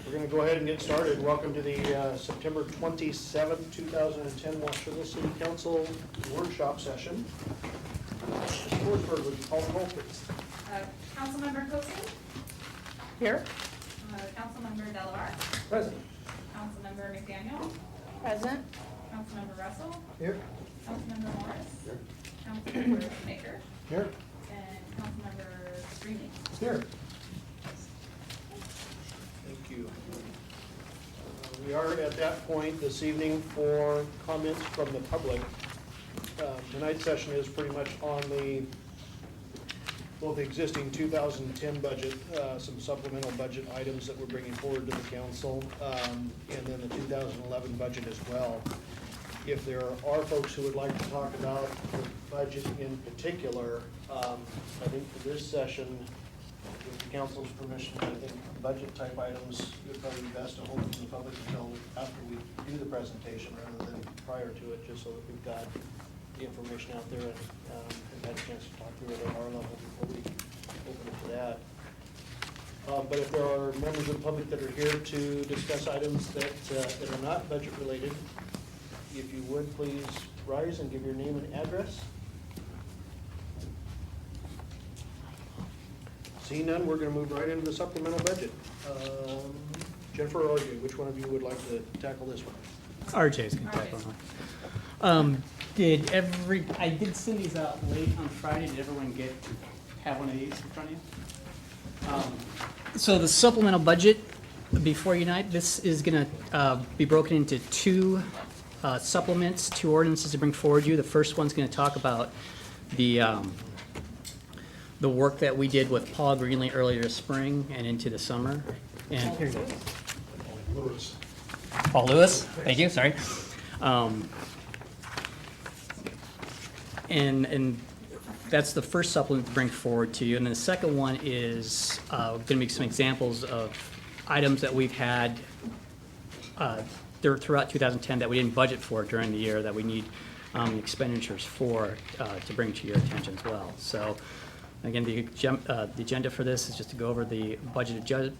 We're going to go ahead and get started. Welcome to the September 27th, 2010 Washington City Council workshop session. Ms. Forsberg, would you call the roll, please? Councilmember Cozy? Here. Councilmember Delavare? Present. Councilmember McDaniel? Present. Councilmember Russell? Here. Councilmember Morris? Here. Councilmember Maker? Here. And Councilmember Greening. Here. Thank you. We are at that point this evening for comments from the public. Tonight's session is pretty much on both the existing 2010 budget, some supplemental budget items that we're bringing forward to the council, and then the 2011 budget as well. If there are folks who would like to talk about the budget in particular, I think for this session, with the council's permission, I think budget type items, it would probably be best to hold them to the public until after we do the presentation rather than prior to it, just so that we've got the information out there and have had a chance to talk through it at our level before we open it to that. But if there are members of the public that are here to discuss items that are not budget related, if you would please rise and give your name and address. Seeing none, we're going to move right into the supplemental budget. Jennifer or RJ, which one of you would like to tackle this one? RJ's gonna tackle one. I did send these out late on Friday. Did everyone have one of these in front of you? So the supplemental budget before you tonight, this is gonna be broken into two supplements, two ordinances to bring forward you. The first one's gonna talk about the work that we did with Paul Greenlee earlier this spring and into the summer. And here it is. Lewis. Paul Lewis, thank you, sorry. And that's the first supplement to bring forward to you. And then the second one is going to be some examples of items that we've had throughout 2010 that we didn't budget for during the year that we need expenditures for to bring to your attention as well. So again, the agenda for this is just to go over the budget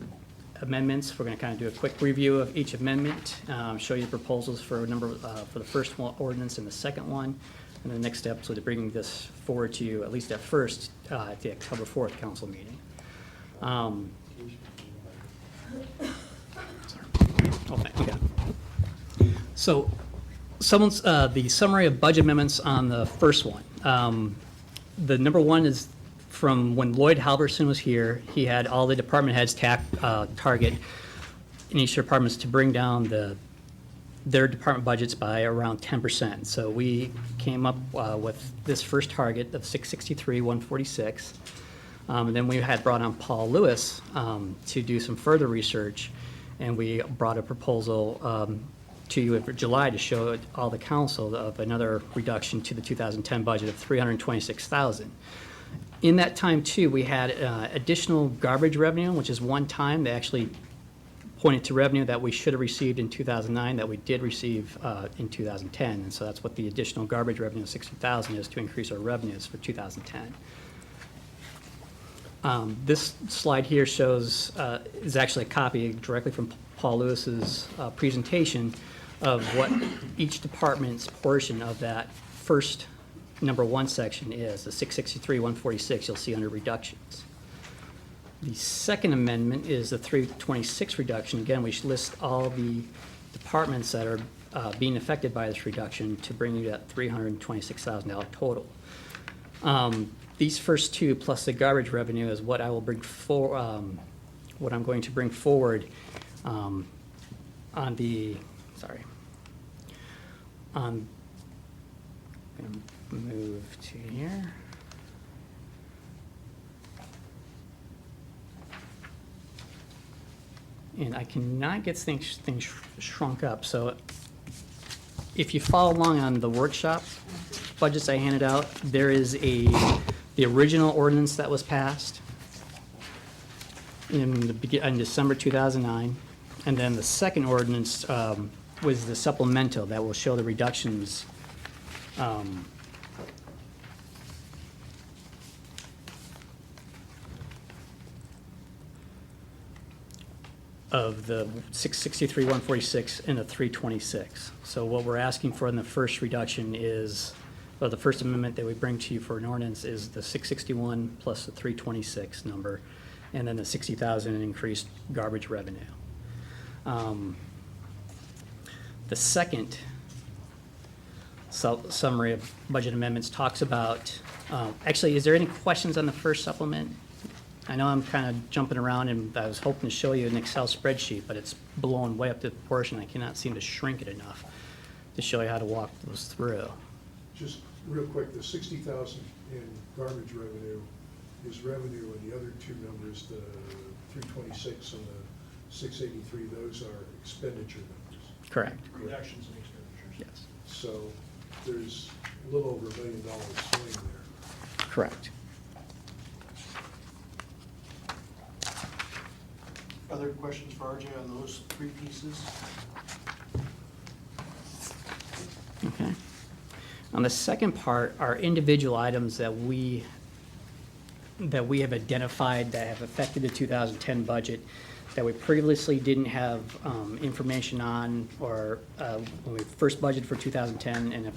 amendments. We're going to kind of do a quick review of each amendment, show you the proposals for for the first ordinance and the second one, and the next steps would be bringing this forward to you, at least at first, at the October 4th council meeting. So, the summary of budget amendments on the first one. The number one is from when Lloyd Halverson was here. He had all the department heads target in each departments to bring down their department budgets by around 10%. So we came up with this first target of $663,146. And then we had brought on Paul Lewis to do some further research, and we brought a proposal to you in July to show all the council of another reduction to the 2010 budget of $326,000. In that time, too, we had additional garbage revenue, which is one time. They actually pointed to revenue that we should have received in 2009 that we did receive in 2010. And so that's what the additional garbage revenue of $60,000 is, to increase our revenues for 2010. This slide here shows, is actually a copy directly from Paul Lewis's presentation of what each department's portion of that first number one section is, the $663,146 you'll see under reductions. The second amendment is the 326 reduction. Again, we should list all the departments that are being affected by this reduction to bring you that $326,000 total. These first two plus the garbage revenue is what I will bring what I'm going to bring forward on the, I'm going to move to here. And I cannot get things shrunk up. So if you follow along on the workshop budgets I handed out, there is the original ordinance that was passed in December 2009, and then the second ordinance was the supplemental that will show the reductions of the 663, 146, and the 326. So what we're asking for in the first reduction is, well, the first amendment that we bring to you for an ordinance is the 661 plus the 326 number, and then the 60,000 in increased garbage revenue. The second summary of budget amendments talks about, actually, is there any questions on the first supplement? I know I'm kind of jumping around, and I was hoping to show you an Excel spreadsheet, but it's blown way up to proportion. I cannot seem to shrink it enough to show you how to walk those through. Just real quick, the 60,000 in garbage revenue is revenue, and the other two numbers, the 326 and the 683, those are expenditure numbers. Correct. Reductions in expenditures. Yes. So there's a little over $1 million swing there. Correct. Other questions for RJ on those three pieces? Okay. On the second part, are individual items that we have identified that have affected the 2010 budget that we previously didn't have information on, or when we first budgeted for 2010 and have